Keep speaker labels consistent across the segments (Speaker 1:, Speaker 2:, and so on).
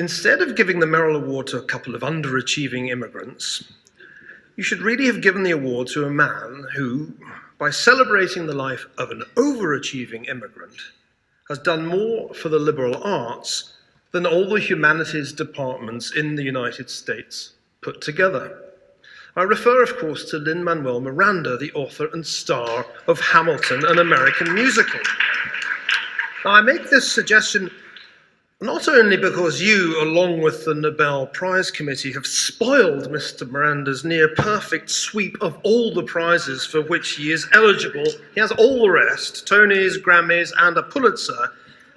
Speaker 1: instead of giving the Merrill Award to a couple of underachieving immigrants, you should really have given the award to a man who, by celebrating the life of an overachieving immigrant, has done more for the liberal arts than all the humanities departments in the United States put together. I refer, of course, to Lin-Manuel Miranda, the author and star of Hamilton, an American musical. Now, I make this suggestion not only because you, along with the Nobel Prize Committee, have spoiled Mr. Miranda's near-perfect sweep of all the prizes for which he is eligible. He has all the rest, Tonys, Grammys, and a Pulitzer.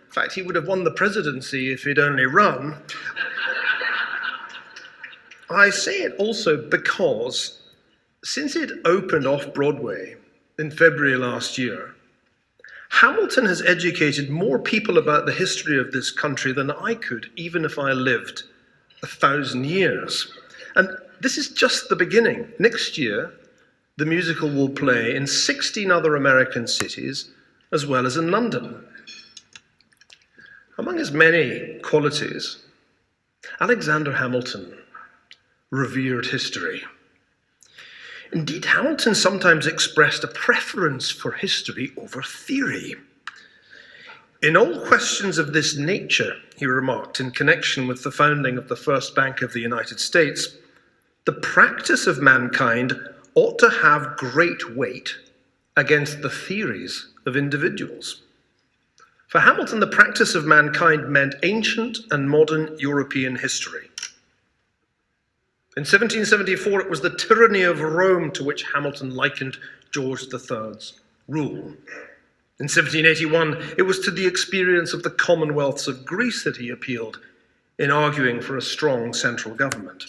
Speaker 1: In fact, he would have won the presidency if he'd only run. I say it also because, since it opened off-Broadway in February last year, Hamilton has educated more people about the history of this country than I could, even if I lived 1,000 years. And this is just the beginning. Next year, the musical will play in 16 other American cities, as well as in London. Among his many qualities, Alexander Hamilton revered history. Indeed, Hamilton sometimes expressed a preference for history over theory. In all questions of this nature, he remarked in connection with the founding of the First Bank of the United States, the practice of mankind ought to have great weight against the theories of individuals. For Hamilton, the practice of mankind meant ancient and modern European history. In 1774, it was the tyranny of Rome to which Hamilton likened George III's rule. In 1781, it was to the experience of the commonwealths of Greece that he appealed in arguing for a strong central government.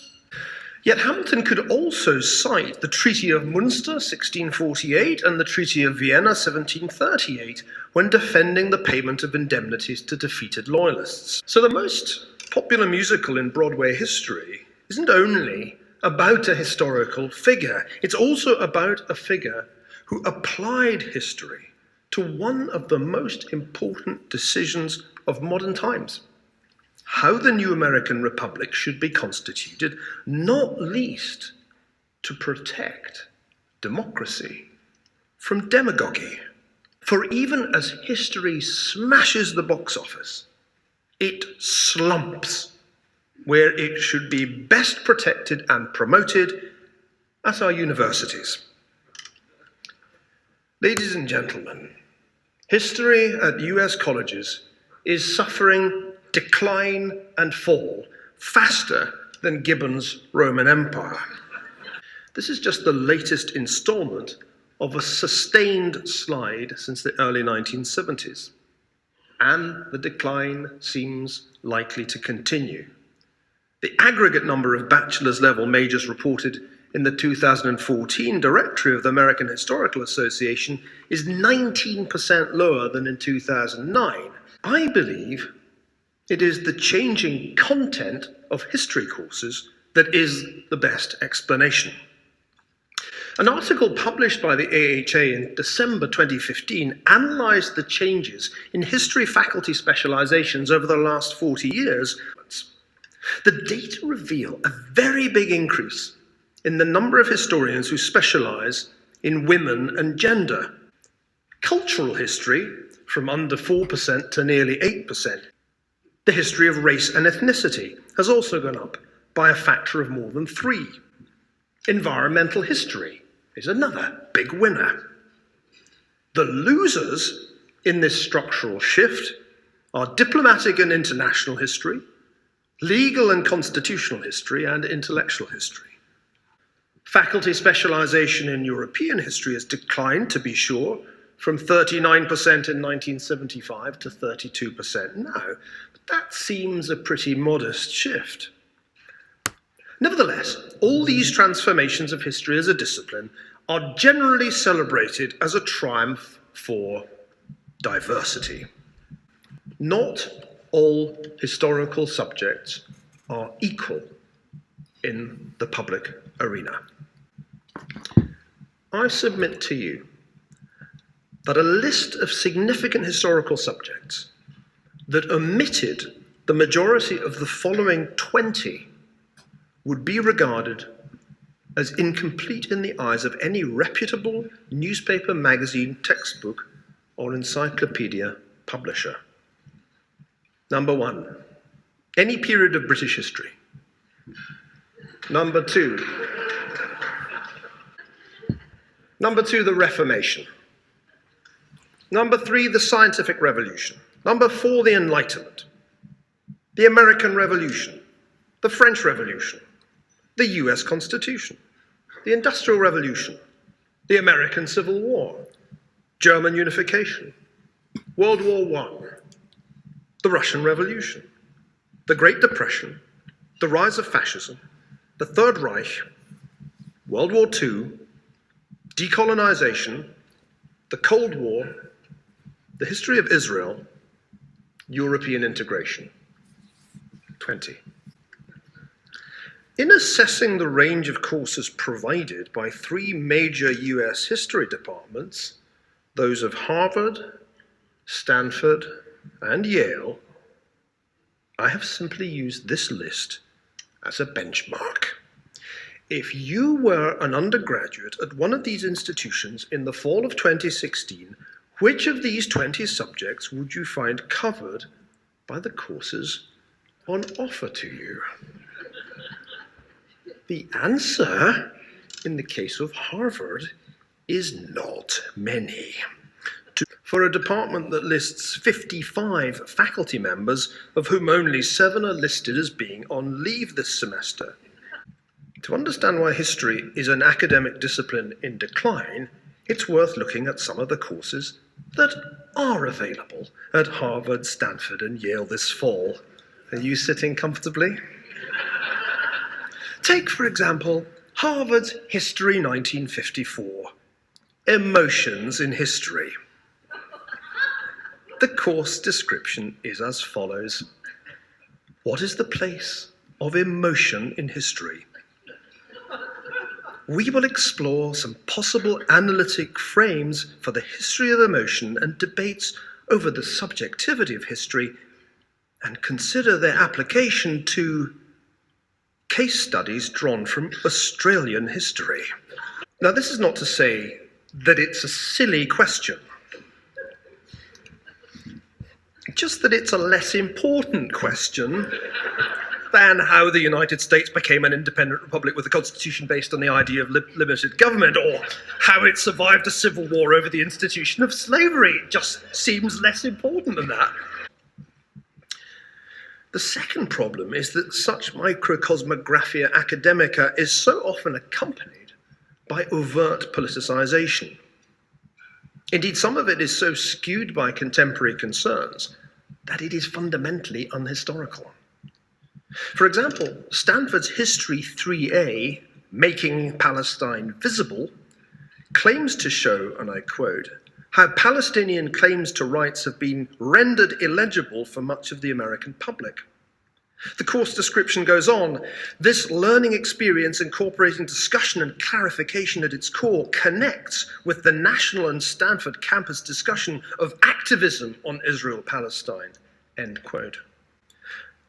Speaker 1: Yet Hamilton could also cite the Treaty of Munster, 1648, and the Treaty of Vienna, 1738, when defending the payment of indemnities to defeated loyalists. So the most popular musical in Broadway history isn't only about a historical figure, it's also about a figure who applied history to one of the most important decisions of modern times: how the new American Republic should be constituted, not least to protect democracy from demagoguery. For even as history smashes the box office, it slumps where it should be best protected and promoted at our universities. Ladies and gentlemen, history at US colleges is suffering decline and fall faster than Gibbon's Roman Empire. This is just the latest installment of a sustained slide since the early 1970s, and the decline seems likely to continue. The aggregate number of bachelor's level majors reported in the 2014 Directory of the American Historical Association is 19% lower than in 2009. I believe it is the changing content of history courses that is the best explanation. An article published by the AHA in December 2015 analysed the changes in history faculty specializations over the last 40 years. The data reveal a very big increase in the number of historians who specialise in women and gender. Cultural history, from under 4% to nearly 8%. The history of race and ethnicity has also gone up by a factor of more than 3. Environmental history is another big winner. The losers in this structural shift are diplomatic and international history, legal and constitutional history, and intellectual history. Faculty specialization in European history has declined, to be sure, from 39% in 1975 to 32% now. But that seems a pretty modest shift. Nevertheless, all these transformations of history as a discipline are generally celebrated as a triumph for diversity. Not all historical subjects are equal in the public arena. I submit to you that a list of significant historical subjects that omitted the majority of the following 20 would be regarded as incomplete in the eyes of any reputable newspaper, magazine, textbook, or encyclopedia publisher. Number 1, any period of British history. Number 2, the Reformation. Number 3, the Scientific Revolution. Number 4, the Enlightenment. The American Revolution, the French Revolution, the US Constitution, the Industrial Revolution, the American Civil War, German unification, World War I, the Russian Revolution, the Great Depression, the rise of fascism, the Third Reich, World War II, decolonization, the Cold War, the history of Israel, European integration. 20. In assessing the range of courses provided by 3 major US history departments, those of Harvard, Stanford, and Yale, I have simply used this list as a benchmark. If you were an undergraduate at one of these institutions in the fall of 2016, which of these 20 subjects would you find covered by the courses on offer to you? The answer, in the case of Harvard, is not many. For a department that lists 55 faculty members, of whom only 7 are listed as being on leave this semester. To understand why history is an academic discipline in decline, it's worth looking at some of the courses that are available at Harvard, Stanford, and Yale this fall. Are you sitting comfortably? Take, for example, Harvard's History 1954, Emotions in History. The course description is as follows. What is the place of emotion in history? We will explore some possible analytic frames for the history of emotion and debates over the subjectivity of history, and consider their application to case studies drawn from Australian history. Now, this is not to say that it's a silly question, just that it's a less important question than how the United States became an independent republic with a constitution based on the idea of limited government, or how it survived a civil war over the institution of slavery. It just seems less important than that. The second problem is that such microcosmographia academica is so often accompanied by overt politicization. Indeed, some of it is so skewed by contemporary concerns that it is fundamentally unhistorical. For example, Stanford's History 3A, Making Palestine Visible, claims to show, and I quote, how Palestinian claims to rights have been rendered illegible for much of the American public. The course description goes on. This learning experience, incorporating discussion and clarification at its core, connects with the National and Stanford campus discussion of activism on Israel-Palestine, end quote.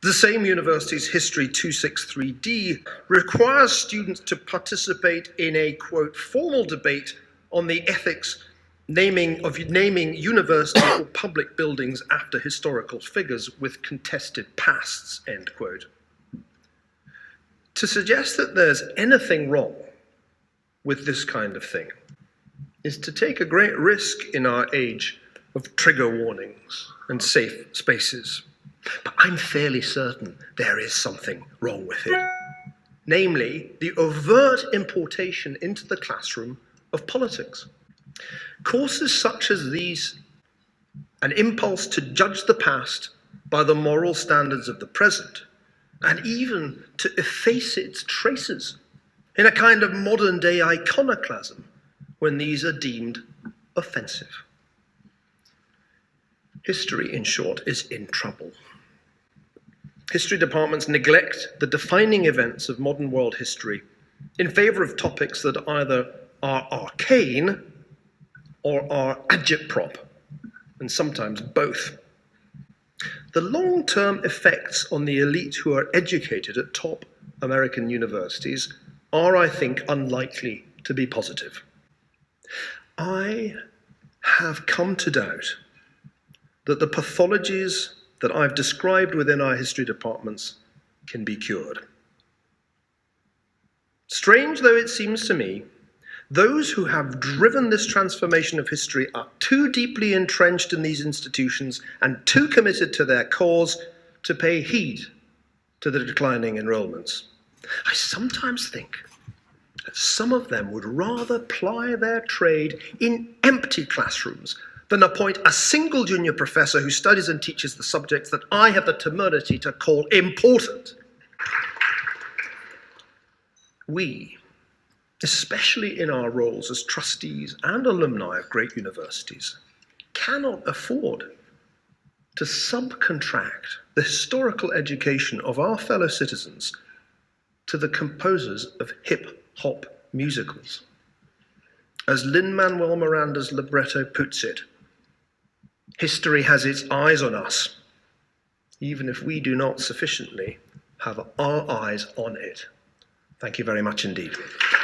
Speaker 1: The same university's History 263D requires students to participate in a, quote, formal debate on the ethics naming university or public buildings after historical figures with contested pasts, end quote. To suggest that there's anything wrong with this kind of thing is to take a great risk in our age of trigger warnings and safe spaces. But I'm fairly certain there is something wrong with it. Namely, the overt importation into the classroom of politics. Courses such as these, an impulse to judge the past by the moral standards of the present, and even to efface its traces in a kind of modern-day iconoclasm when these are deemed offensive. History, in short, is in trouble. History departments neglect the defining events of modern world history in favor of topics that either are arcane or are agitprop, and sometimes both. the long-term effects on the elite who are educated at top American universities are, I think, unlikely to be positive. I have come to doubt that the pathologies that I've described within our history departments can be cured. Strange though it seems to me, those who have driven this transformation of history are too deeply entrenched in these institutions and too committed to their cause to pay heed to the declining enrollments. I sometimes think that some of them would rather ply their trade in empty classrooms than appoint a single junior professor who studies and teaches the subjects that I have the temerity to call important. We, especially in our roles as trustees and alumni of great universities, cannot afford to subcontract the historical education of our fellow citizens to the composers of hip-hop musicals. As Lin-Manuel Miranda's libretto puts it, history has its eyes on us, even if we do not sufficiently have our eyes on it. Thank you very much indeed.